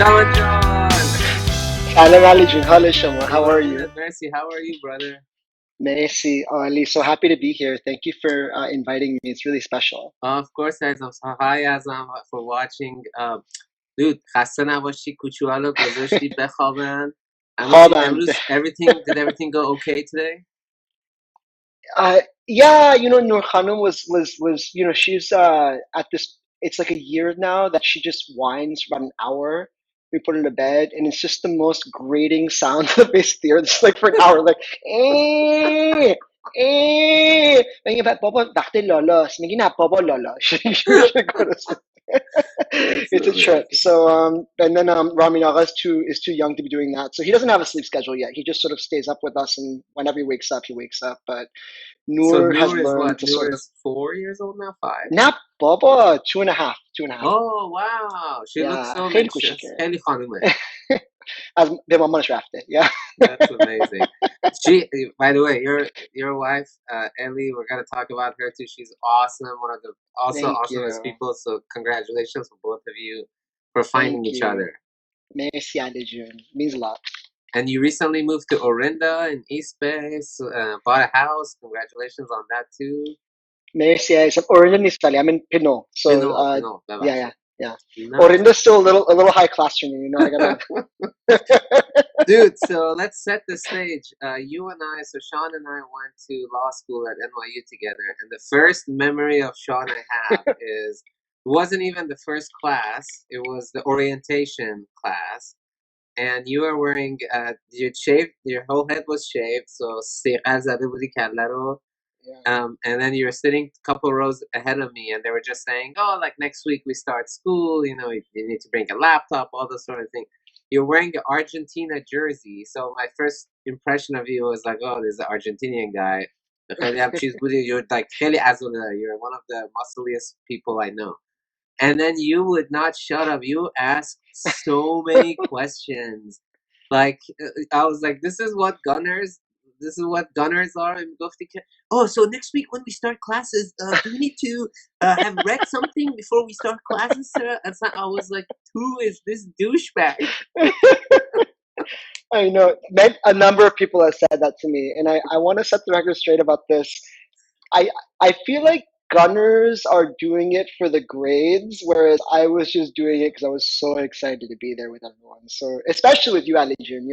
Shouan John! Salam alaikum. Hello, Shama. How are you? Mercy, how are you, brother? Merci, Ali. So happy to be here. Thank you for inviting me. It's really special. Of course, Azam. Hi, Azam, for watching. Dude, خسته نباشی کوچولو رو گذاشتی بخوابن. Khoban. Did everything go okay today? Yeah, Nur Khanum was she's at this. It's like a year now that she just whines for about an hour. We put her to bed, and it's just the most grating sound to the face of the earth. It's like for an hour, like eh, eh. Yung ba, Baba, dakte lolo. Sige na, Baba lolo. She should go to sleep. That's It's a trip. amazing. So and then Rami Naga is too young to be doing that. So he doesn't have a sleep schedule yet. He just sort of stays up with us, and whenever he wakes up, he wakes up. But So Noor has Noor is learned what? to Noor sort of is 4 years old now? 5? nap Baba 2.5, 2.5. Oh, wow. She looks Yeah, so خیلی anxious. کوچیکه. خیلی خانومه. As به مامانش رفته. Yeah. That's amazing. She, by the way, your wife, Ellie, we're gonna talk about her too. She's awesome. One of the also Thank awesomest you. people. So congratulations for both of you for finding Thank each you. other. Merci Ali June. Means a lot. And you recently moved to Orinda in East Bay, so, bought a house. Congratulations on that too. Merci. I'm Orinda Nisali. I'm in Pino. So Pino, yeah, yeah, ببخشید. yeah. Nice. Orinda's still a little high class for me. I gotta. Dude, so let's set the stage. You and I, so Sean and I went to law school at NYU together, and the first memory of Sean I have is it wasn't even the first class, it was the orientation class. And you were wearing, you shaved, your whole head was shaved, so سیقل زده بودی کله رو. Yeah. And then you were sitting a couple rows ahead of me, and they were just saying, "Oh, like next week we start school. You need to bring a laptop, all this sort of thing." You're wearing an Argentina jersey, so my first impression of you was like, "Oh, there's an Argentinian guy." You're like خیلی عضله. You're one of the muscliest people I know. And then you would not shut up. You asked so many questions. Like I was like, this is what gunners are. And oh, so next week when we start classes, do we need to have read something before we start classes, sir? And so I was like, who is this douchebag? I know. A number of people have said that to me, and I want to set the record straight about this. I I feel like gunners are doing it for the grades, whereas I was just doing it because I was so excited to be there with everyone. So especially with you, Ali June,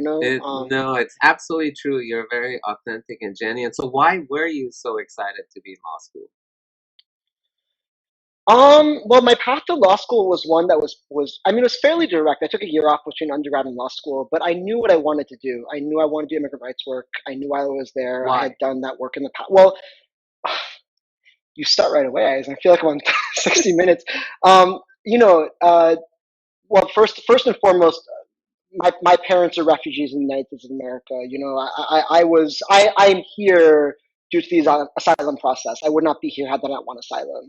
No, it's absolutely true. You're very authentic and genuine. So why were you so excited to be in law school? Well, my path to law school was one that was I mean, it was fairly direct. I took a year off between undergrad and law school, but I knew what I wanted to do. I knew I wanted to do immigrant rights work. I knew I was there. I Why? had done that work in the past. Well, you start right away. I feel like I'm on 60 minutes. Um, you know, well, first and foremost, my parents are refugees in the United States of America. I'm here due to the asylum process. I would not be here had I not won asylum,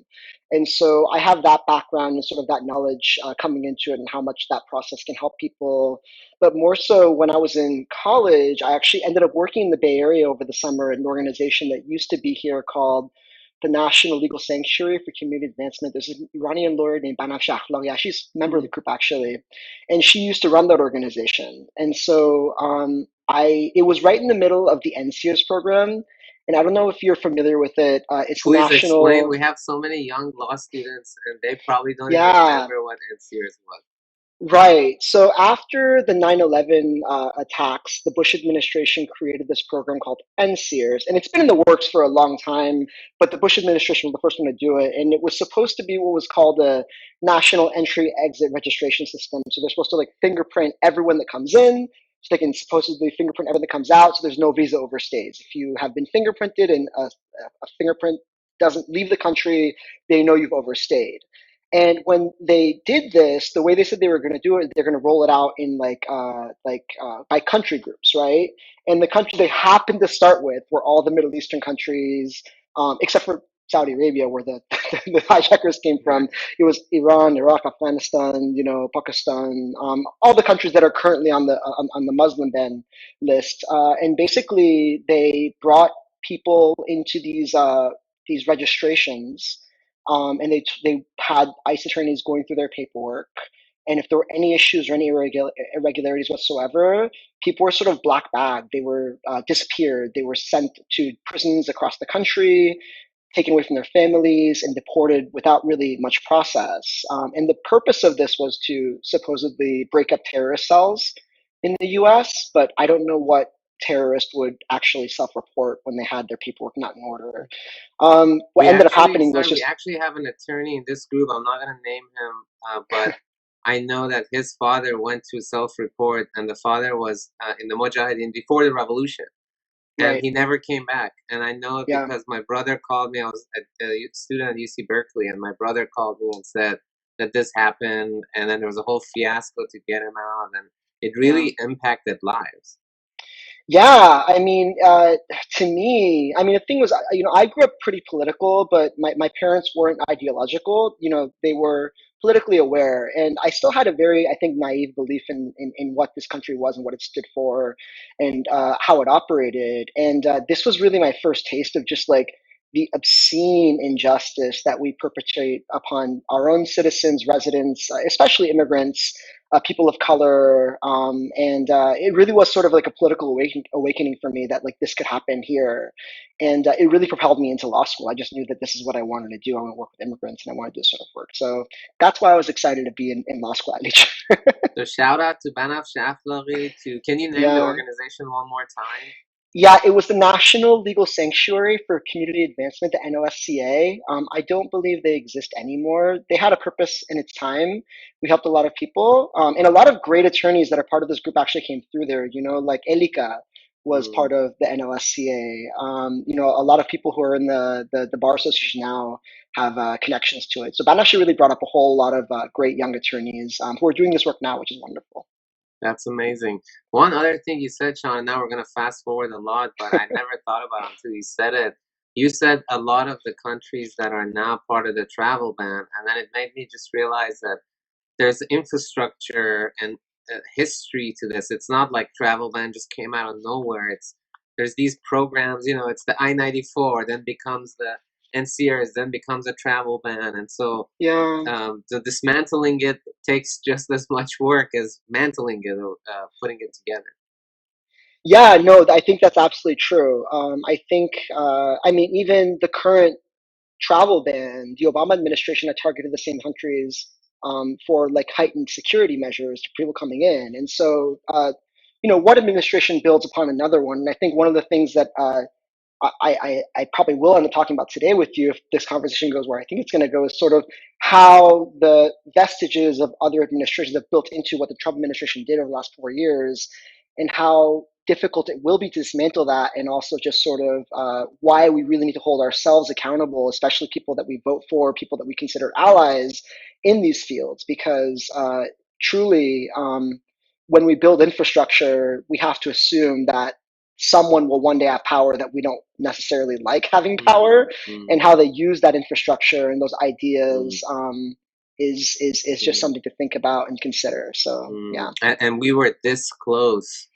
and so I have that background and sort of that knowledge coming into it and how much that process can help people. But more so, when I was in college, I actually ended up working in the Bay Area over the summer at an organization that used to be here called the National Legal Sanctuary for Community Advancement. There's an Iranian lawyer named Banav Shahla. Yeah, she's a member of the group actually, and she used to run that organization. And so I it was right in the middle of the NSEERS program, and I don't know if you're familiar with it. It's Please explain. national. We have so many young law students, and they probably don't even Yeah, remember what NSEERS was. right. So after the 9/11 attacks, the Bush administration created this program called NSEERS, and it's been in the works for a long time. But the Bush administration was the first one to do it, and it was supposed to be what was called a national entry exit registration system. So they're supposed to like fingerprint everyone that comes in, so they can supposedly fingerprint everyone that comes out. So there's no visa overstays. If you have been fingerprinted and a fingerprint doesn't leave the country, they know you've overstayed. And when they did this, the way they said they were going to do it, they're going to roll it out in by country groups, right? And the country they happened to start with were all the Middle Eastern countries, except for Saudi Arabia, where the the hijackers came from. Right. It was Iran, Iraq, Afghanistan, Pakistan, all the countries that are currently on the Muslim ban list. And basically, they brought people into these registrations, and they had ICE attorneys going through their paperwork, And if there were any issues or any irregularities whatsoever, people were sort of black bagged. They were disappeared. They were sent to prisons across the country, taken away from their families, and deported without really much process. And the purpose of this was to supposedly break up terrorist cells in the US, but I don't know what terrorist would actually self-report when they had their paperwork not in order. What We ended up actually, happening was sorry, we just, actually have an attorney in this group. I'm not gonna name him, but I know that his father went to self-report, and the father was in the Mujahideen before the revolution, and right, he never came back. And I know it yeah, because my brother called me. I was a student at UC Berkeley, and my brother called me and said that this happened, and then there was a whole fiasco to get him out, and it yeah. really impacted lives. Yeah, I mean, to me, I mean, the thing was, I grew up pretty political, but my parents weren't ideological. They were politically aware, and I still had a very, I think, naive belief in what this country was and what it stood for, and how it operated. And this was really my first taste of just like the obscene injustice that we perpetrate upon our own citizens, residents, especially immigrants, people of color, and it really was sort of like a political awakening for me that like this could happen here, and it really propelled me into law school. I just knew that this is what I wanted to do. I want to work with immigrants, and I want to do this sort of work. So that's why I was excited to be in law school at least. So shout out to Banaf Shaflari. To can you name the Yeah. organization one more time? Yeah, it was the National Legal Sanctuary for Community Advancement, the NOSCA. I don't believe they exist anymore. They had a purpose in its time. We helped a lot of people, and a lot of great attorneys that are part of this group actually came through there. Like Elika was Mm. part of the NLSCA. A lot of people who are in the bar association now have connections to it. So that actually really brought up a whole lot of great young attorneys who are doing this work now, which is wonderful. That's amazing. One other thing you said, Sean, now we're going to fast forward a lot, but I never thought about it until you said it. You said a lot of the countries that are now part of the travel ban, and then it made me just realize that there's infrastructure and history to this. It's not like travel ban just came out of nowhere. There's these programs, it's the I-94, then becomes the NSEERS, then becomes a travel ban, and so Yeah. the dismantling it takes just as much work as mantling it or putting it together. Yeah, no, I think that's absolutely true. I think, I mean, even the current travel ban, the Obama administration had targeted the same countries for like heightened security measures to people coming in. And so, one administration builds upon another one. And I think one of the things that I probably will end up talking about today with you if this conversation goes where I think it's going to go is sort of how the vestiges of other administrations have built into what the Trump administration did over the last 4 years, and how difficult it will be to dismantle that, and also just sort of why we really need to hold ourselves accountable, especially people that we vote for, people that we consider allies in these fields, because truly, when we build infrastructure, we have to assume that someone will one day have power that we don't necessarily like having Mm, power, mm, and how they use that infrastructure and those mm, ideas is just mm, something to think about and consider. So yeah. and we were this close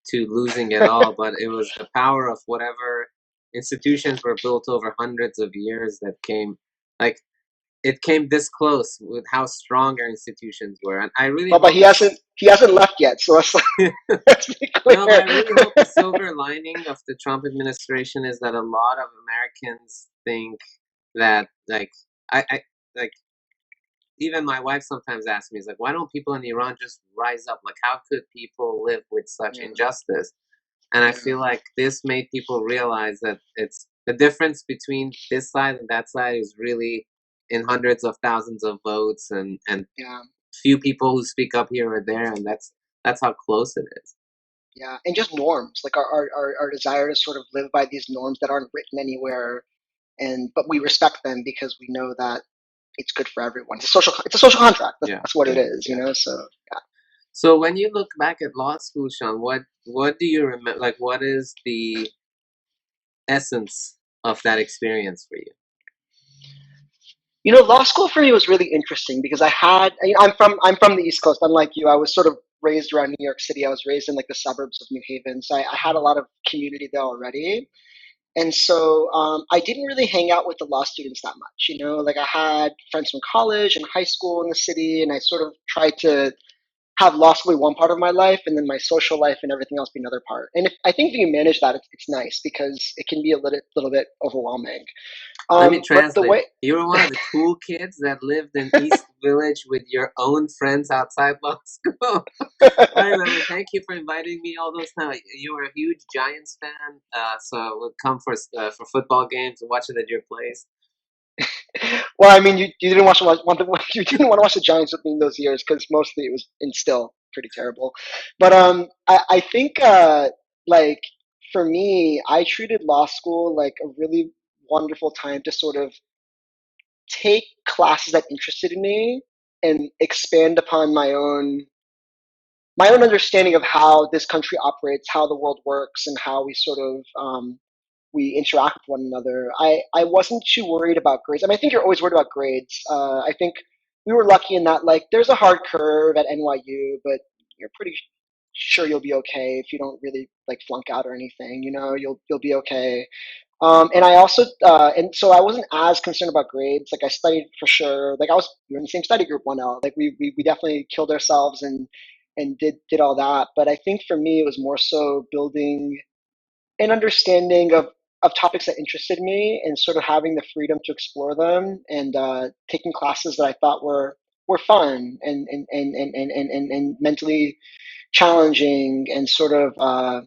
to losing it all, but it was the power of whatever institutions were built over hundreds of years that came, like, it came this close with how strong our institutions were. And I really But hope he hasn't left yet, so let's be no, but I clear. really hope the silver lining of the Trump administration is that a lot of Americans think that, like, I like, even my wife sometimes asks me, is like, why don't people in Iran just rise up? Like, how could people live with such Yeah, injustice? And I yeah, feel like this made people realize that it's the difference between this side and that side is really in hundreds of thousands of votes and yeah, few people who speak up here or there, and that's how close it is. yeah. And just norms, like our desire to sort of live by these norms that aren't written anywhere, and but we respect them because we know that it's good for everyone. It's a social contract. That's, Yeah, that's what it yeah, is, yeah. So yeah. So when you look back at law school, Sean, what do you remember? Like, what is the essence of that experience for you? Law school for me was really interesting because I'm from the East Coast. Unlike you, I was sort of raised around New York City. I was raised in like the suburbs of New Haven, so I had a lot of community there already. And so I didn't really hang out with the law students that much. Like I had friends from college and high school in the city, and I sort of tried to have law school be one part of my life, and then my social life and everything else be another part. And I think if you manage that, it's nice because it can be a little bit overwhelming. Let me But the translate. way, You were one of the cool kids that lived in East Village with your own friends outside law school. I remember. Thank you for inviting me all those times. You were a huge Giants fan, so I would come for football games and watch it at your place. well, I mean, you didn't you didn't want to watch the Giants with me in those years because mostly it was and still pretty terrible. But I think like for me, I treated law school like a really wonderful time to sort of take classes that interested in me and expand upon my own understanding of how this country operates, how the world works, and how we sort of we interact with one another. I wasn't too worried about grades. I mean, I think you're always worried about grades. I think we were lucky in that like there's a hard curve at NYU, but you're pretty sure you'll be okay if you don't really like flunk out or anything. You'll be okay. And I also and so I wasn't as concerned about grades. Like I studied for sure. Like we were in the same study group 1L. Like we definitely killed ourselves and did all that. But I think for me it was more so building an understanding of topics that interested me and sort of having the freedom to explore them and taking classes that I thought were fun and mentally challenging and sort of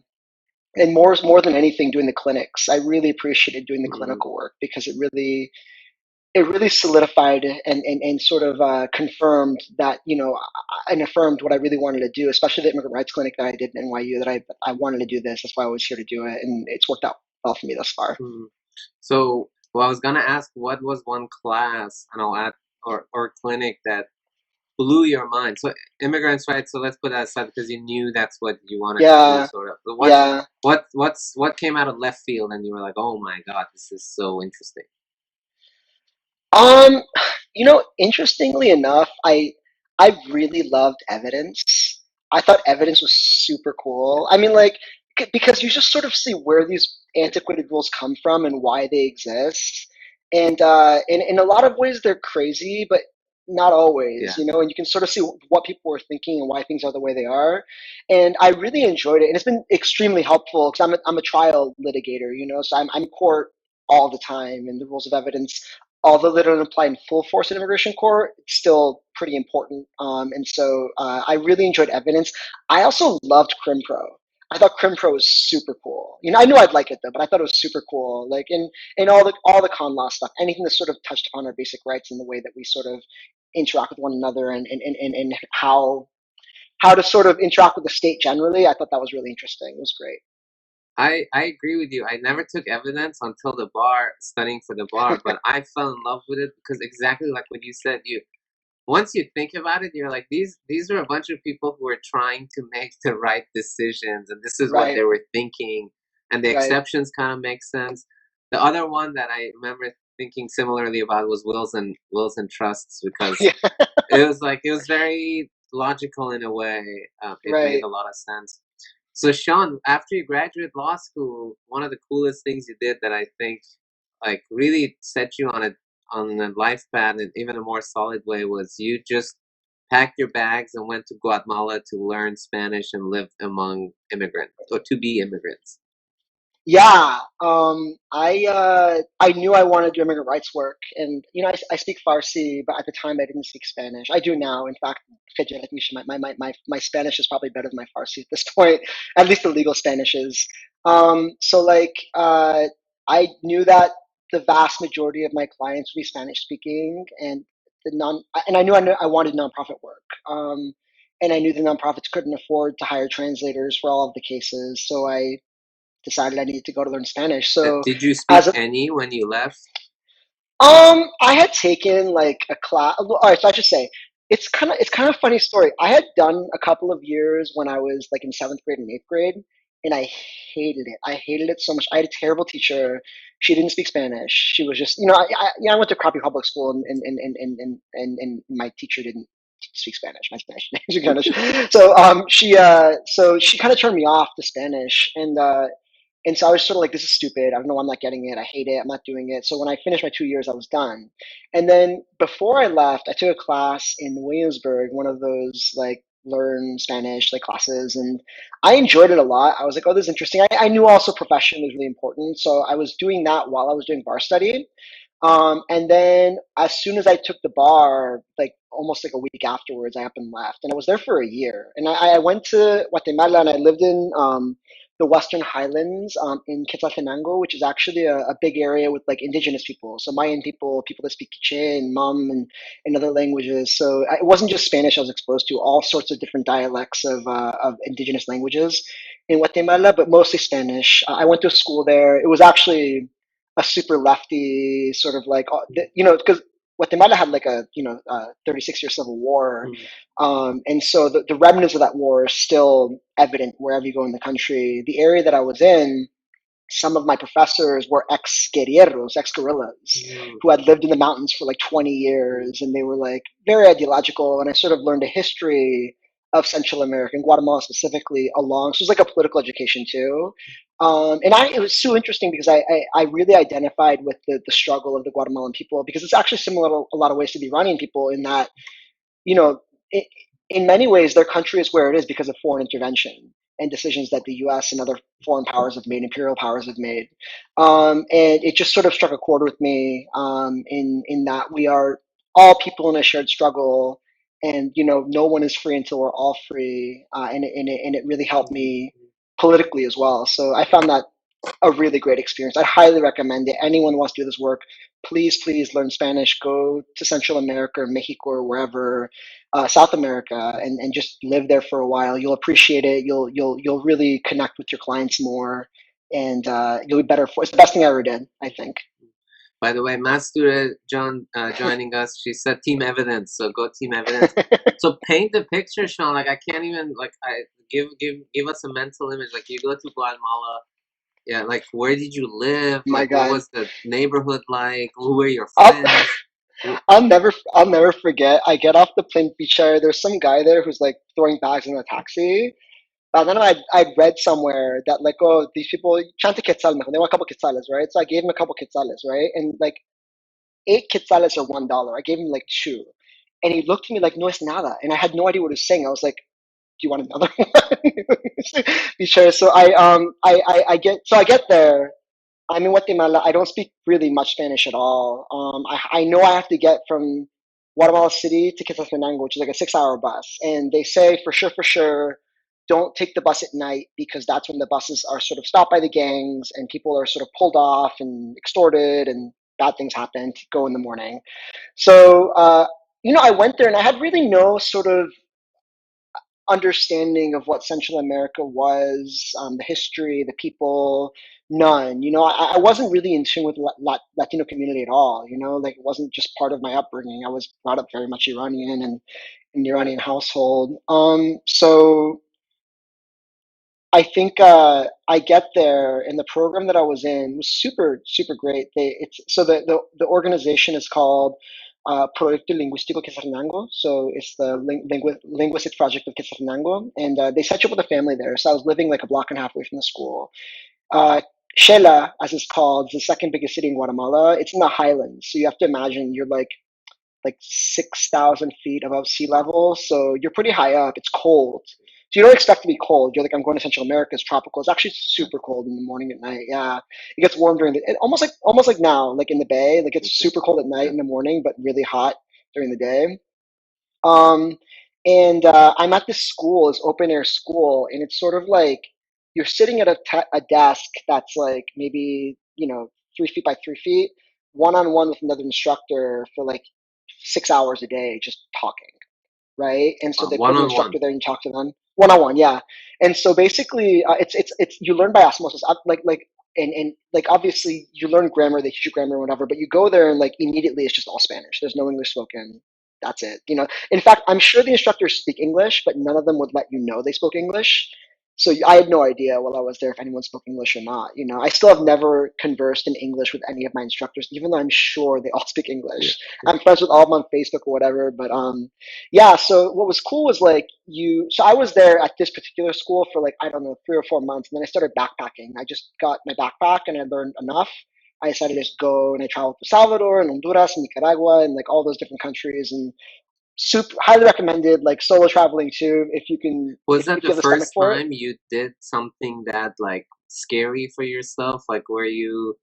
and more than anything doing the clinics. I really appreciated doing the Mm. clinical work because it really solidified and sort of confirmed that and affirmed what I really wanted to do, especially the immigrant rights clinic that I did in NYU. That I wanted to do this. That's why I was here to do it, and it's worked out well for me thus far. Mm. So, well, I was gonna ask, what was one class, and I'll add, or clinic that blew your mind? So, immigrants, right? So let's put that aside because you knew that's what you wanted to do, Yeah, sort of. But yeah. what came out of left field, and you were like, oh my God, this is so interesting. Um, Interestingly enough, I really loved evidence. I thought evidence was super Yeah. cool. I mean, like because you just sort of see where these antiquated rules come from and why they exist, and in a lot of ways they're crazy, but not always. Yeah. And you can sort of see what people were thinking and why things are the way they are. And I really enjoyed it, and it's been extremely helpful because I'm a trial litigator, so I'm in court all the time, and the rules of evidence, although they don't apply in full force in immigration court, it's still pretty important. And so I really enjoyed evidence. I also loved CrimPro. I thought CrimPro was super cool. I knew I'd like it though, but I thought it was super cool. Like in all the con law stuff, anything that sort of touched upon our basic rights and the way that we sort of interact with one another and how to sort of interact with the state generally. I thought that was really interesting. It was great. I agree with you. I never took evidence until the bar, studying for the bar, but I fell in love with it because exactly like what you said, you once you think about it, you're like these are a bunch of people who are trying to make the right decisions, and this is what Right, they were thinking, and the right. exceptions kind of make sense. The other one that I remember thinking similarly about was wills and trusts because Yeah, it was very logical in a way. It made right. a lot of sense. So Sean, after you graduate law school, one of the coolest things you did that I think like really set you on a life path in even a more solid way was you just packed your bags and went to Guatemala to learn Spanish and live among immigrants or to be immigrants. Yeah, I knew I wanted to do immigrant rights work, and I speak Farsi, but at the time I didn't speak Spanish. I do now. In fact, my Spanish is probably better than my Farsi at this point. At least the legal Spanish is. So like I knew that the vast majority of my clients would be Spanish speaking, and I knew I wanted nonprofit work. And I knew the nonprofits couldn't afford to hire translators for all of the cases, so I decided I needed to go to learn Spanish. So Did you as speak a any when you left? I had taken like a class. All right, so I should say it's kind of a funny story. I had done a couple of years when I was like in seventh grade and eighth grade, and I hated it. I hated it so much. I had a terrible teacher. She didn't speak Spanish. She was just, I went to crappy public school, and my teacher didn't speak Spanish. My Spanish, speak Spanish. So she kind of turned me off to Spanish, and And so I was sort of like, this is stupid. I don't know why I'm not getting it. I hate it. I'm not doing it. So when I finished my 2 years, I was done. And then before I left, I took a class in Williamsburg, one of those like learn Spanish like classes, and I enjoyed it a lot. I was like, oh, this is interesting. I knew also profession was really important, so I was doing that while I was doing bar study. And then as soon as I took the bar, like almost like a week afterwards, I up and left. And I was there for a year. And I went to Guatemala and I lived in the Western Highlands in Quetzaltenango, which is actually a big area with like indigenous people. So Mayan people, people that speak Quiche and Mam and other languages. So it wasn't just Spanish I was exposed to, all sorts of different dialects of indigenous languages in Guatemala, but mostly Spanish. I went to a school there. It was actually a super lefty sort of like because Guatemala had like a 36-year civil war, and so the remnants of that war are still evident wherever you go in the country. The area that I was in, some of my professors were ex-guerrilleros, ex-guerrillas, who had lived in the mountains for like 20 years, and they were like very ideological. And I sort of learned a history of Central America and Guatemala specifically along. So it was like a political education too. It was so interesting because I really identified with the struggle of the Guatemalan people, because it's actually similar to a lot of ways to the Iranian people in that, you know, it, in many ways, their country is where it is because of foreign intervention and decisions that the U.S. and other foreign powers have made, imperial powers have made, and it just sort of struck a chord with me in that we are all people in a shared struggle, and no one is free until we're all free, and it really helped me politically as well. So I found that a really great experience. I highly recommend it. Anyone who wants to do this work, please learn Spanish. Go to Central America or Mexico or wherever, South America, and just live there for a while. You'll appreciate it. You'll really connect with your clients more, and you'll be better for. It's the best thing I ever did, I think. By the way, math student John joining us, she said team evidence, so go team evidence. So paint the picture, Sean. Like I can't even give us a mental image. Like you go to Guatemala, yeah. Like where did you live? My Like what God, was the neighborhood like? Who were your I'll, friends? I'll never forget. I get off the plane beach there. There's some guy there who's like throwing bags in a taxi. Then I'd read somewhere that like, oh, these people chante quetzal, they want a couple quetzales, right? So I gave him a couple quetzales, right? And like 8 quetzales are $1. I gave him like two, and he looked at me like, no es nada, and I had no idea what he was saying. I was like, do you want another one? Be sure. So I get there. I'm in Guatemala. I don't speak really much Spanish at all. I know I have to get from Guatemala City to Quetzaltenango, which is like a 6-hour bus. And they say for sure, don't take the bus at night, because that's when the buses are sort of stopped by the gangs and people are sort of pulled off and extorted and bad things happen. Go in the morning. So, I went there and I had really no sort of understanding of what Central America was, the history, the people, none. I wasn't really in tune with Latino community at all. Like it wasn't just part of my upbringing. I was brought up very much Iranian and in the Iranian household. So I think I get there, and the program that I was in was super super great. The organization is called Proyecto Lingüístico Quetzaltenango. So it's the linguistic project of Quetzaltenango, and they set you up with a family there. So I was living like a block and a half away from the school. Uh, Shela, as it's called, is the second biggest city in Guatemala. It's in the highlands, so you have to imagine you're like 6,000 feet above sea level. So you're pretty high up. It's cold. So you don't expect to be cold. You're like, I'm going to Central America. It's tropical. It's actually super cold in the morning at night. Yeah, it gets warm during almost like now, like in the Bay. Like it's super cold at night in the morning, but really hot during the day. Um, and I'm at this school, this open air school, and it's sort of like you're sitting at a desk that's like maybe 3 feet by 3 feet, one on one with another instructor for like 6 hours a day, just talking, right? And so they put One an on one. instructor there and you talk to them one on one, yeah. And so basically, it's you learn by osmosis, and like obviously you learn grammar, they teach you grammar or whatever, but you go there and like immediately it's just all Spanish. There's no English spoken. That's it. In fact, I'm sure the instructors speak English, but none of them would let you know they spoke English. So I had no idea while I was there if anyone spoke English or not. I still have never conversed in English with any of my instructors, even though I'm sure they all speak Yeah. English. I'm friends with all of them on Facebook or whatever. But yeah. So what was cool was like So I was there at this particular school for like I don't know 3 or 4 months, and then I started backpacking. I just got my backpack and I learned enough. I decided to just go and I traveled to Salvador and Honduras and Nicaragua and like all those different countries and super highly recommended like solo traveling too if you can Was that if the you have the stomach first for it. time you did something that like scary for yourself? Like, were you,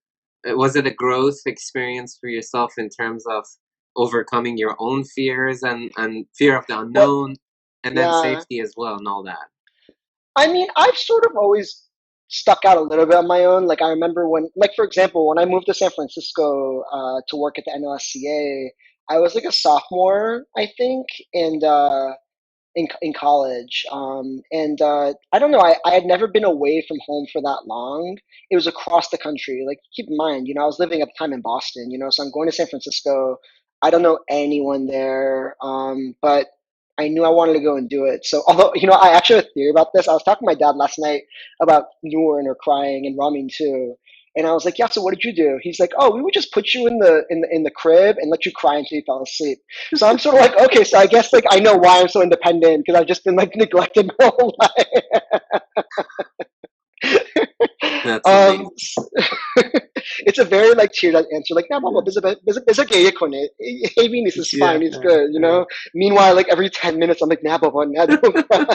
was it a growth experience for yourself in terms of overcoming your own fears and fear of the Well, unknown, and then yeah. safety as well and all that? I mean, I've sort of always stuck out a little bit on my own. Like I remember when, like for example, when I moved to San Francisco to work at the NLSCA, I was like a sophomore, I think, and in college. And I don't know, I had never been away from home for that long. It was across the country. Like, keep in mind, I was living at the time in Boston, so I'm going to San Francisco. I don't know anyone there, but I knew I wanted to go and do it. So, although, I actually have a theory about this. I was talking to my dad last night about Noor or crying and Ramin too. And I was like, yeah, so what did you do? He's like, oh, we would just put you in the crib and let you cry until you fell asleep. So I'm sort of like, okay, so I guess like I know why I'm so independent because I've just been like neglected my whole life. That's um, amazing. it's a very like cheered out answer, like, nah, mama, Yeah. bisa gay ko na. Hey, Venus is Yeah. fine, he's good, Meanwhile, like every 10 minutes, I'm like, nah, baba, nah, don't cry.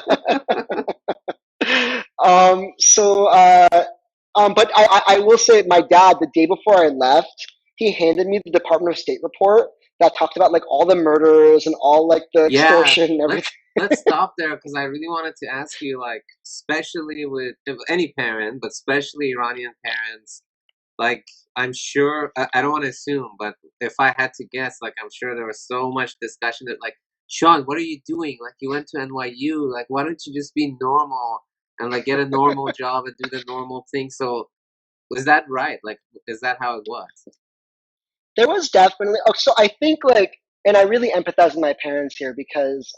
But I will say, my dad, the day before I left, he handed me the Department of State report that talked about like all the murders and all like the Yeah, extortion and everything. let's stop there because I really wanted to ask you, like, especially with if any parent, but especially Iranian parents, like, I'm sure I don't want to assume, but if I had to guess, like, I'm sure there was so much discussion that, like, Sean, what are you doing? Like, you went to NYU, like, why don't you just be normal and like get a normal job and do the normal thing? So, was that right? Like, is that how it was? There was definitely. Oh, so I think like, and I really empathize with my parents here because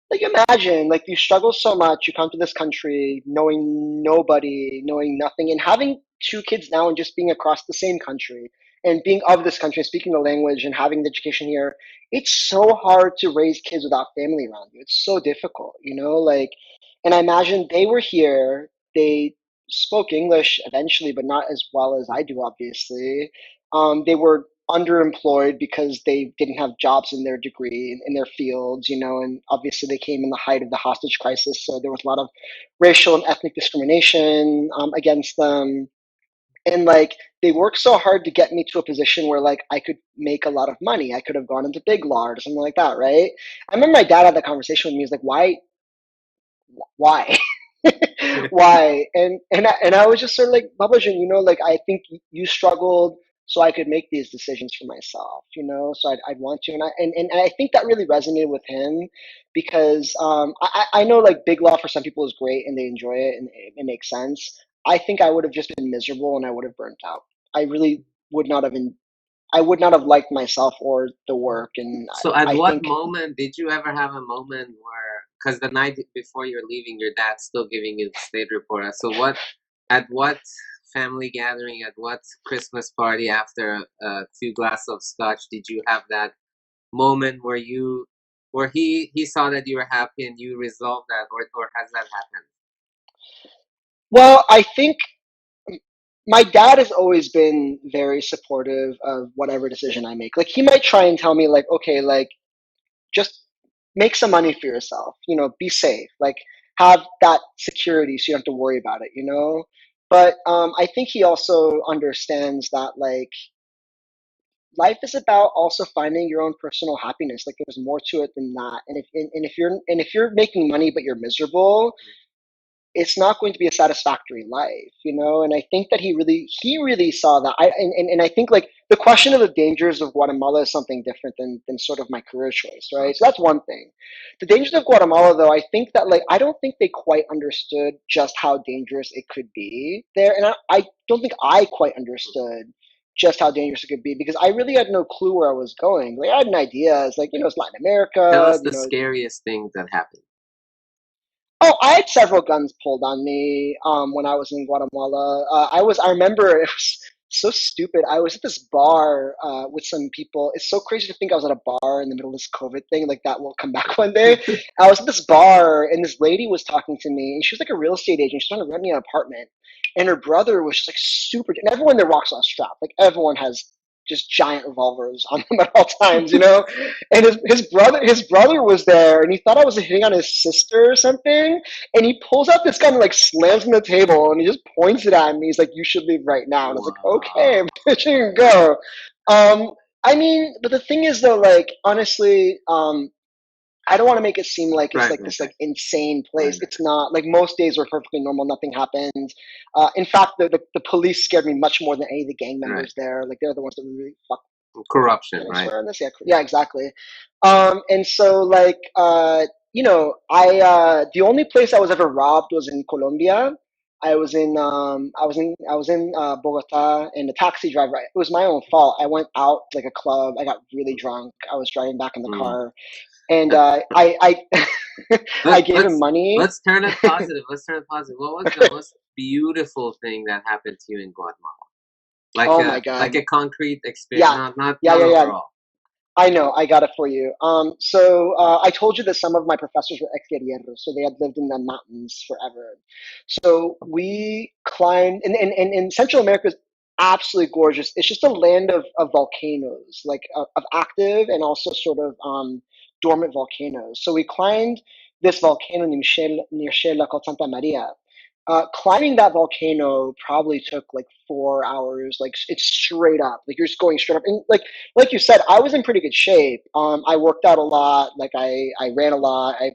like imagine like you struggle so much, you come to this country knowing nobody, knowing nothing, and having two kids now and just being across the same country and being of this country, speaking the language and having the education here. It's so hard to raise kids without family around you. It's so difficult, like, and I imagine they were here, they spoke English eventually, but not as well as I do, obviously. They were underemployed because they didn't have jobs in their degree in their fields, and obviously they came in the height of the hostage crisis, so there was a lot of racial and ethnic discrimination against them. And like they worked so hard to get me to a position where like I could make a lot of money. I could have gone into big law or something like that, right? I remember my dad had that conversation with me. He's like, why? Why? And I was just sort of like, Babajan, like I think you struggled so I could make these decisions for myself, so I'd want to. And I think that really resonated with him because I know like big law for some people is great and they enjoy it and it makes sense. I think I would have just been miserable and I would have burnt out. I really would not have I would not have liked myself or the work. And So at I what think moment did you ever have a moment where, because the night before you're leaving, your dad's still giving you the state report. So at what family gathering, at what Christmas party after a few glasses of scotch did you have that moment where where he saw that you were happy and you resolved that, or has that happened? well, I think my dad has always been very supportive of whatever decision I make. Like he might try and tell me like, okay, like just make some money for yourself, be safe, like have that security so you don't have to worry about it. But I think he also understands that like life is about also finding your own personal happiness. Like there's more to it than that. And if you're making money but you're miserable, it's not going to be a satisfactory life. And I think that he really saw that. And I think like the question of the dangers of Guatemala is something different than sort of my career choice, right? So Okay. that's one thing. The dangers of Guatemala, though, I think that like I don't think they quite understood just how dangerous it could be there, and I don't think I quite understood just how dangerous it could be because I really had no clue where I was going. Like I had an idea. It's like it's Latin Tell America, us the scariest thing that happened. Oh, I had several guns pulled on me when I was in Guatemala. I remember it was so stupid. I was at this bar with some people. It's so crazy to think I was at a bar in the middle of this COVID thing. Like that will come back one day. I was at this bar and this lady was talking to me, and she was like a real estate agent. She's trying to rent me an apartment, and her brother was just like super. And everyone there walks on a strap. Like everyone has just giant revolvers on them at all times, you know. And his brother was there, and he thought I was hitting on his sister or something. And he pulls out this gun and like slams on the table, and he just points it at me. He's like, "You should leave right now." And I was like, "Okay, I'm Wow. letting you go." Um, I mean, but the thing is, though, like honestly, I don't want to make it seem like it's Right, like right, this right, like insane right, place. It's not. Like most days were perfectly normal. Nothing happened. In fact, the police scared me much more than any of the gang right. Right. members there. Like they're the ones that really fucked. Corruption, Can I right? swear on this? Yeah, yeah, exactly. And so like the only place I was ever robbed was in Colombia. I was in Bogota, and the taxi driver. It was my own fault. I went out to, like a club. I got really drunk. I was driving back in the Mm. car, and I I Let, gave him let's money. let's turn it positive. Let's turn it positive. What was the most beautiful thing that happened to you in Guatemala? Oh my god. Like a concrete experience, Yeah, not yeah. overall. I know, I got it for you. I told you that some of my professors were ex-guerrilleros, so they had lived in the mountains forever. So we climbed, and Central America is absolutely gorgeous. It's just a land of volcanoes, like of active and also sort of dormant volcanoes. So we climbed this volcano near Shela called Santa Maria. Climbing that volcano probably took like 4 hours. Like it's straight up, like you're just going straight up, and like you said, I was in pretty good shape. I worked out a lot. Like I ran a lot. I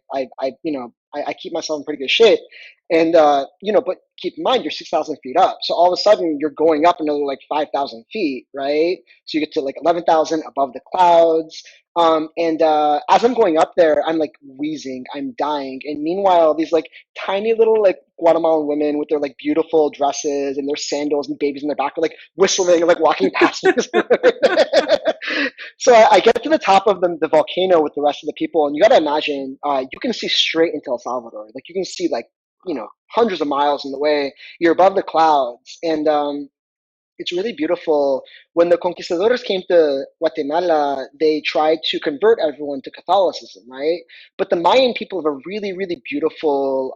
keep myself in pretty good shape. And but keep in mind you're 6,000 feet up. So all of a sudden you're going up another like 5,000 feet, right? So you get to like 11,000 above the clouds. And as I'm going up there, I'm like wheezing, I'm dying. And meanwhile, these like tiny little like Guatemalan women with their like beautiful dresses and their sandals and babies in their back are like whistling and like walking past me. So I get to the top of the volcano with the rest of the people, and you got to imagine you can see straight into El Salvador. Like you can see like hundreds of miles in the way. You're above the clouds, and it's really beautiful. When the conquistadores came to Guatemala, they tried to convert everyone to Catholicism, right? But the Mayan people have a really, really beautiful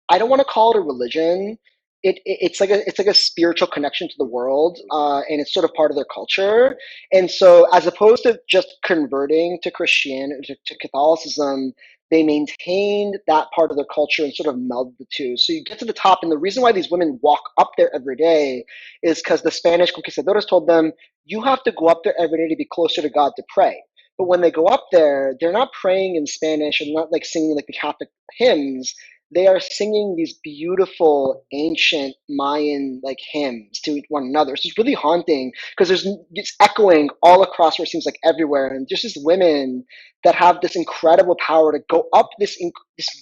I don't want to call it a religion. It's like a spiritual connection to the world, and it's sort of part of their culture. And so, as opposed to just converting to Christianity to Catholicism, they maintained that part of their culture and sort of melded the two. So you get to the top, and the reason why these women walk up there every day is because the Spanish conquistadores told them you have to go up there every day to be closer to God to pray. But when they go up there, they're not praying in Spanish and not like singing like the Catholic hymns. They are singing these beautiful ancient Mayan like hymns to one another. So it's really haunting because it's echoing all across where it seems like everywhere, and just these women that have this incredible power to go up this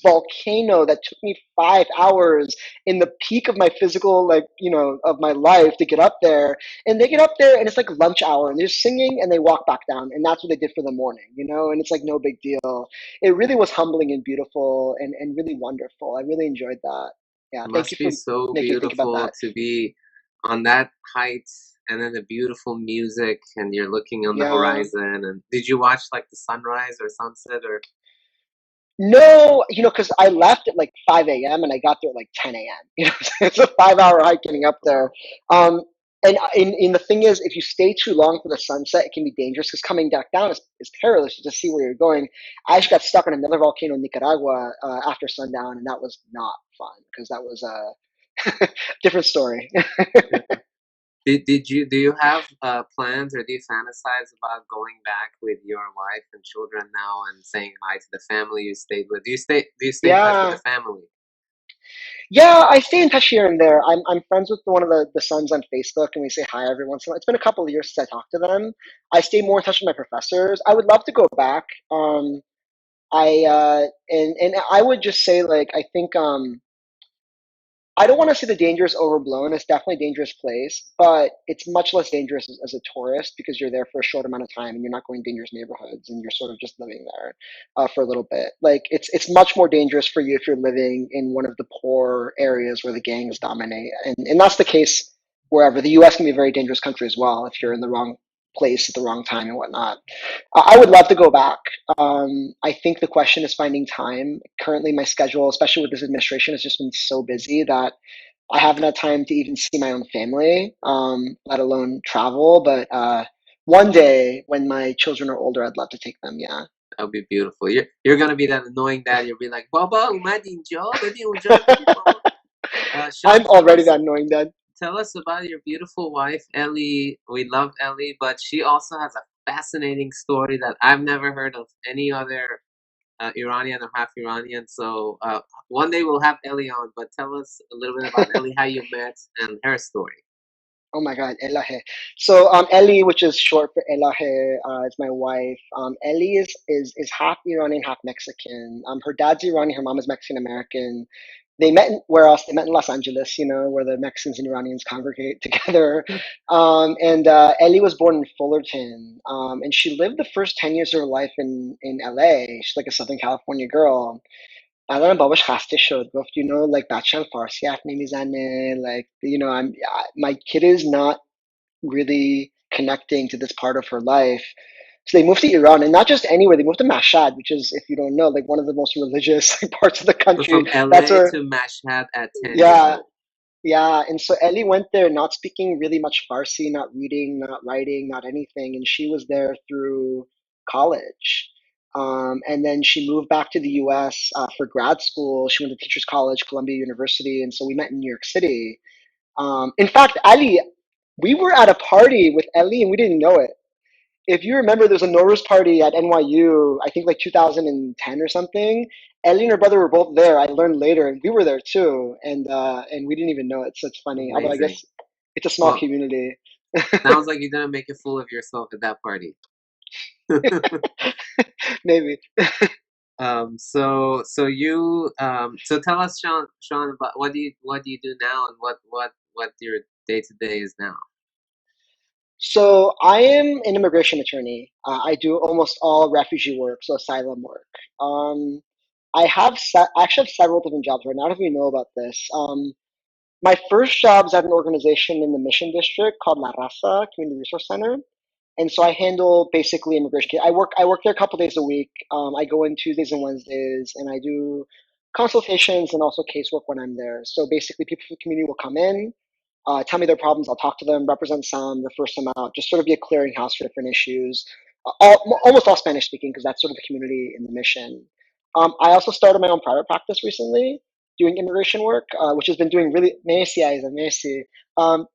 volcano that took me 5 hours in the peak of my physical of my life to get up there, and they get up there and it's like lunch hour and they're singing and they walk back down, and that's what they did for the morning, and it's like no big deal. It really was humbling and beautiful and really wonderful. I really enjoyed that. Yeah, thank you Must be for so making me think about beautiful that. to be on that height and then the beautiful music and you're looking on the Yeah. horizon. And did you watch like the sunrise or sunset or? No, because I left at like 5 a.m. and I got there at like 10 a.m. It's a 5 hour hike getting up there. Wow. Um, and the thing is, if you stay too long for the sunset, it can be dangerous because coming back down is perilous. You just see where you're going. I actually got stuck on another volcano in Nicaragua after sundown, and that was not fun because that was a different story. Do you have plans or do you fantasize about going back with your wife and children now and saying hi to the family you stayed with? Do you stay in touch with the Yeah. family? Yeah, I stay in touch here and there. I'm friends with one of the sons on Facebook, and we say hi every once in a while. It's been a couple of years since I talked to them. I stay more in touch with my professors. I would love to go back. I and I would just say like I think I don't want to say the danger is overblown. It's definitely a dangerous place, but it's much less dangerous as a tourist because you're there for a short amount of time and you're not going to dangerous neighborhoods and you're sort of just living there for a little bit. Like it's much more dangerous for you if you're living in one of the poor areas where the gangs dominate, and that's the case wherever. The U.S. can be a very dangerous country as well if you're in the wrong place at the wrong time and whatnot. I would love to go back. I think the question is finding time. Currently, my schedule, especially with this administration, has just been so busy that I haven't had time to even see my own family, let alone travel. But one day when my children are older, I'd love to take them. Yeah. That would be beautiful. You're gonna be that annoying dad. You'll be like, Baba, umadi jo, baby unja kari Baba. Sean, I'm already that annoying dad. tell us about your beautiful wife, Ellie. We love Ellie, but she also has a fascinating story that I've never heard of any other Iranian or half Iranian. So one day we'll have Ellie on, but tell us a little bit about Ellie, how you met, and her story. Oh my God, Elahe. So Ellie, which is short for Elahe, is my wife. Ellie is half Iranian, half Mexican. Her dad's Iranian, her mom is Mexican American. They met where else? They met in Los Angeles, where the Mexicans and Iranians congregate together. And Ellie was born in Fullerton, and she lived the first 10 years of her life in LA. She's like a Southern California girl. الان باباش خسته شد گفت like بچه‌م فارسی حرف نمیزنه like my kid is not really connecting to this part of her life. So they moved to Iran, and not just anywhere. They moved to Mashhad, which is, if you don't know, like one of the most religious parts of the So country. from That's LA where, to Mashhad at 10 years yeah, old. yeah. And so Ellie went there not speaking really much Farsi, not reading, not writing, not anything. And she was there through college. And then she moved back to the US for grad school. She went to Teachers College, Columbia University. And so we met in New York City. In fact, Ali, we were at a party with Ellie and we didn't know it. If you remember, there was a Norris party at NYU, I think like 2010 or something. Ellie and her brother were both there. I learned later, and we were there too, and we didn't even know it. So it's funny. Although I Amazing. guess it's a small Well, community. sounds like you didn't make a fool of yourself at that party. Maybe. So tell us, Sean, about what do you do now, and what your day to day is now. So I am an immigration attorney. I do almost all refugee work, so asylum work. I actually have several different jobs right now. I don't know if you know about this. My first job is at an organization in the Mission District called La Raza Community Resource Center, and so I handle basically immigration. I work there a couple days a week. I go in Tuesdays and Wednesdays, and I do consultations and also casework when I'm there. So basically, people from the community will come in, tell me their problems. I'll talk to them, represent some, refer some out, just sort of be a clearinghouse for different issues. Almost all Spanish speaking because that's sort of the community in the mission. I also started my own private practice recently, doing immigration work, which has been doing really merci.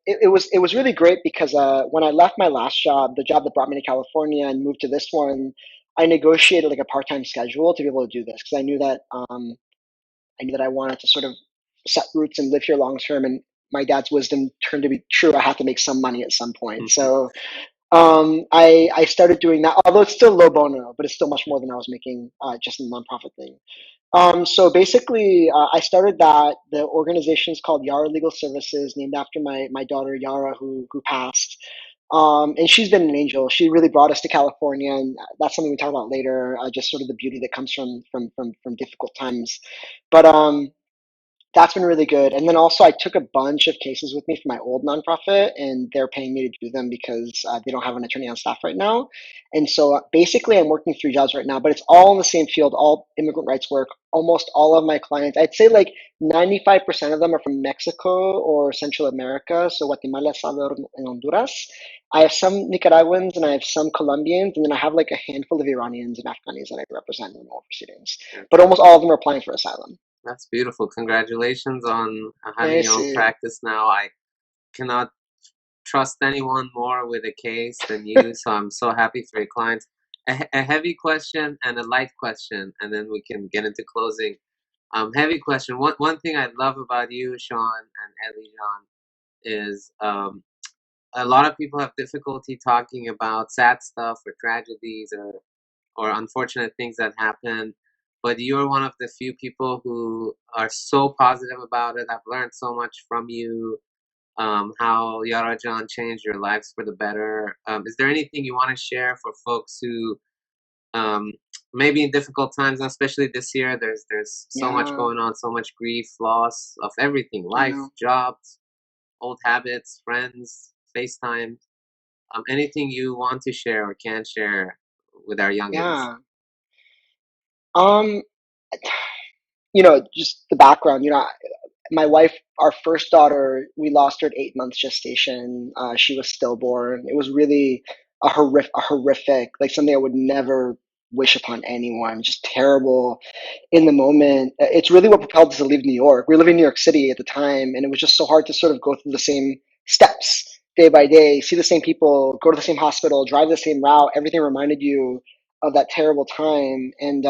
It was really great because when I left my last job, the job that brought me to California and moved to this one, I negotiated like a part-time schedule to be able to do this because I knew that I wanted to sort of set roots and live here long term. And my dad's wisdom turned to be true. I had to make some money at some point. So I started doing that, although it's still low bono, but it's still much more than I was making just in the nonprofit thing. So basically, I started that. The organization is called Yara Legal Services, named after my daughter Yara, who passed. And she's been an angel. She really brought us to California, and that's something we talk about later. Just sort of the beauty that comes from difficult times. But that's been really good. And then also, I took a bunch of cases with me from my old nonprofit, and they're paying me to do them because they don't have an attorney on staff right now. And so basically, I'm working three jobs right now, but it's all in the same field, all immigrant rights work. Almost all of my clients, I'd say like 95% of them are from Mexico or Central America, so Guatemala, El Salvador, and Honduras. I have some Nicaraguans and I have some Colombians, and then I have like a handful of Iranians and Afghanis that I represent in all proceedings. But almost all of them are applying for asylum. That's beautiful. Congratulations on having your own Merci. practice now. I cannot trust anyone more with a case than you, so I'm so happy for your clients. A heavy question and a light question, and then we can get into closing. Heavy question. One thing I love about you, Sean and Ellie John, is a lot of people have difficulty talking about sad stuff or tragedies or unfortunate things that happen. but you're one of the few people who are so positive about it. I've learned so much from you, how Yara Jan changed your lives for the better. Is there anything you want to share for folks who, um, maybe in difficult times, especially this year, there's so much Yeah, going on, so much grief, loss of everything, I life, know. jobs, old habits, friends, FaceTime, anything you want to share or can share with our youngins. Yeah. Um, just the background, my wife, our first daughter, we lost her at 8 months gestation. She was stillborn. It was really a horrific, like something I would never wish upon anyone. Just terrible in the moment. It's really what propelled us to leave New York. We were living in New York City at the time, and it was just so hard to sort of go through the same steps day by day, see the same people, go to the same hospital, drive the same route. Everything reminded you of that terrible time, and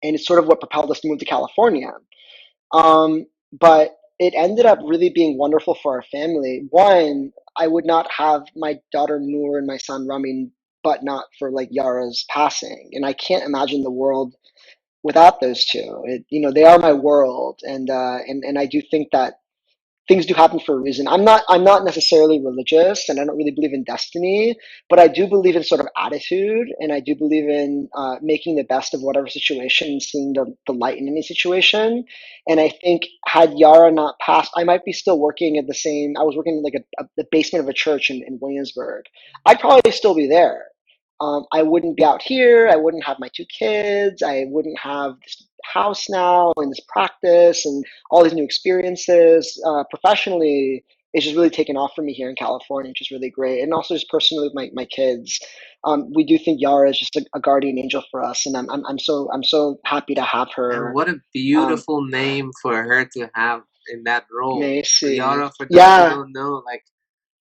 it's sort of what propelled us to move to California. But it ended up really being wonderful for our family. One, I would not have my daughter Noor and my son Ramin, but not for like Yara's passing. And I can't imagine the world without those two. They are my world, and I do think that things do happen for a reason. I'm not necessarily religious, and I don't really believe in destiny, but I do believe in sort of attitude, and I do believe in making the best of whatever situation and seeing the light in any situation. And I think had Yara not passed, I might be still working at the same. I was working in like the basement of a church in Williamsburg. I'd probably still be there. I wouldn't be out here. I wouldn't have my two kids. I wouldn't have this house now and this practice and all these new experiences. Professionally, it's just really taken off for me here in California, which is really great. And also just personally with my kids, we do think Yara is just a guardian angel for us, and I'm so happy to have And her. what a Um, beautiful name for her to have in that role. Macy, Yara, for those who yeah, don't know, like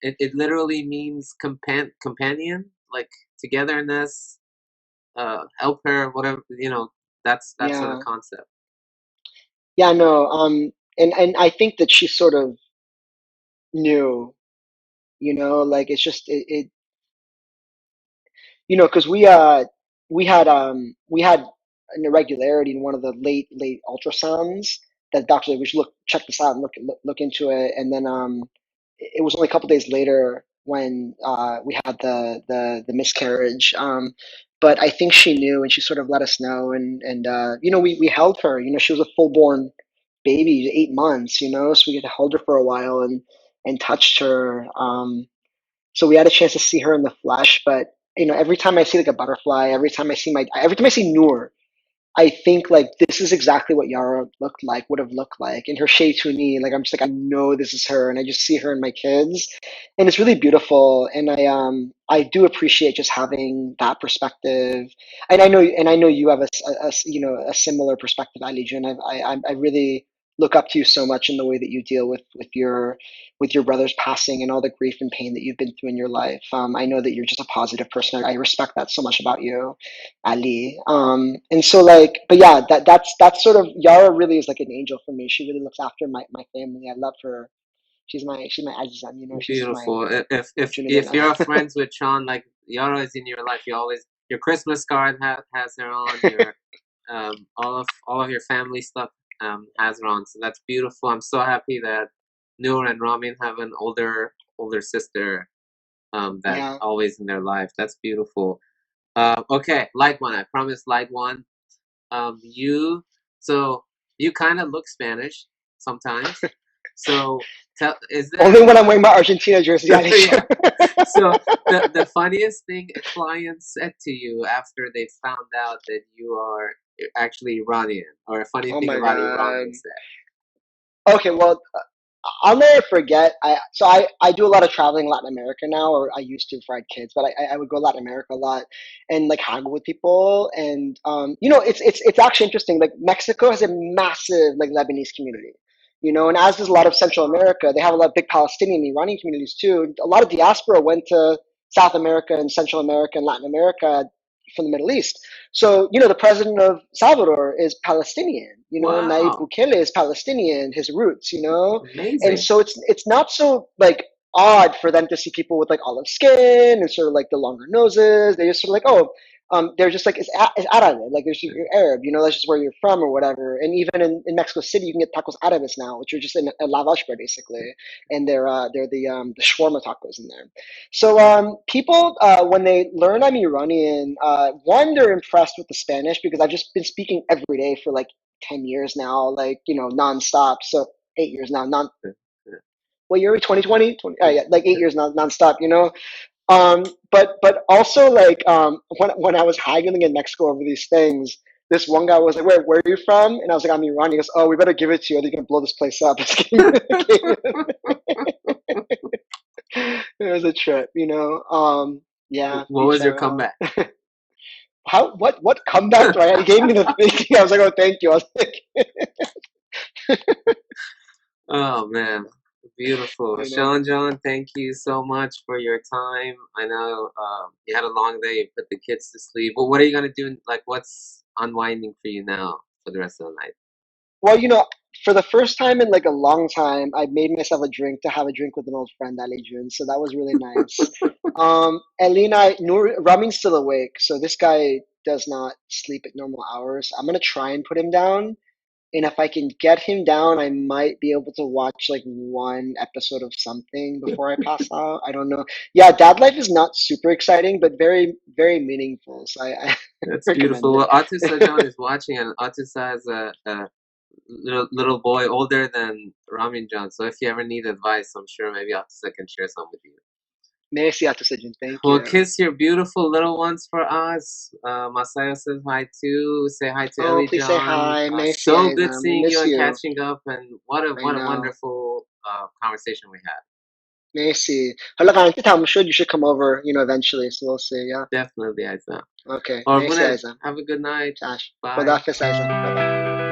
it literally means companion, like togetherness, help her, whatever, that's that sort of yeah, concept. yeah, no, and I think that she sort of knew, like it's just it because we had an irregularity in one of the late ultrasounds that doctor said we should check this out and look into it, and then it was only a couple days later when we had the miscarriage. But I think she knew, and she sort of let us know, and we held her. She was a full born baby, 8 months. So we had held her for a while and touched her. So we had a chance to see her in the flesh, but every time I see like a butterfly, every time I see Noor, I think like this is exactly what Yara would have looked like in her Shea Tuni. Like I'm just like I know this is her, and I just see her in my kids, and it's really beautiful. And I do appreciate just having that perspective. And I know you have a similar perspective, Ali Jun. I really look up to you so much in the way that you deal with your brother's passing and all the grief and pain that you've been through in your life. I know that you're just a positive person. I respect that so much about you, Ali. And so like, but yeah, that's sort of Yara really is like an angel for me. She really looks after my family. I love her. She's my Azizan, she's my Beautiful. If Junubina. you're friends with Sean, like Yara is in your life, you always your Christmas card has her on, your all of your family stuff has her on. So that's beautiful. I'm so happy that Noor and Ramin have an older sister that Yeah. always in their life. That's beautiful. Okay, light one. I promise, light one. You so you kind of look Spanish sometimes. So tell, is there Only when I'm wearing my Argentina jersey, Ali. yeah. So the funniest thing a client said to you after they found out that you are actually Iranian, or a funny Oh thing my about God. Iranians said. Okay, well, I'll never forget. I do a lot of traveling in Latin America now, or I used to before I had kids. But I would go Latin America a lot and like hang with people, and it's actually interesting. Like Mexico has a massive like Lebanese community, and as does a lot of Central America. They have a lot of big Palestinian, Iranian communities too. A lot of diaspora went to South America and Central America and Latin America from the Middle East. So, the president of Salvador is Palestinian, Nayib Wow, Bukele is Palestinian, his roots. And amazing. so it's not so like odd for them to see people with like olive skin and sort of like the longer noses. They just sort of like, oh, they're just like, it's árabe, like you're Arab, that's just where you're from or whatever. And even in Mexico City, you can get tacos árabes now, which are just in a lavash bread basically, and they're the shawarma tacos in there. So people when they learn I'm Iranian, one, they're impressed with the Spanish because I've just been speaking every day for like 10 years now, like nonstop. So 8 years now, what year are we? 2020? Yeah, like 8 years now, nonstop. But also like when I was haggling in Mexico over these things, this one guy was like, where are you from? And I was like, I'm Iran. He goes, oh, we better give it to you or they're gonna blow this place up. It was a trip, yeah. What was your comeback? What comeback do I have? He gave me the thing. I was like, oh, thank you. I was like, Oh man, beautiful. I know. Sean John, thank you so much for your time. I know you had a long day, you put the kids to sleep. But what are you gonna do? Like, what's unwinding for you now for the rest of the night? Well, for the first time in like a long time, I made myself a drink to have a drink with an old friend, Ali June. So that was really nice. Elena, Ramin's still awake, so this guy does not sleep at normal hours. I'm gonna try and put him down, and if I can get him down, I might be able to watch like one episode of something before I pass out. I don't know. Yeah, Dad Life is not super exciting, but very, very meaningful. So I That's recommend beautiful. Well, Atisa it. John is watching, and Atisa has a little boy older than Ramin John. So if you ever need advice, I'm sure maybe Atisa can share some with you. Merci, Atusajin. Thank Well, you. kiss your beautiful little ones for us. Masayo says hi too. Say hi to Oh, Ellie please say John. hi. Merci, So good Aizam. We seeing you miss and you. catching up, and what I a know. wonderful conversation we had. Merci. I'm sure you should come over, eventually. So we'll see. Yeah. Definitely, Aizam. Okay. Or Merci, Bunel, Aizam. have a good night. Tash. Bye. Khodafis, Aizam. Bye bye.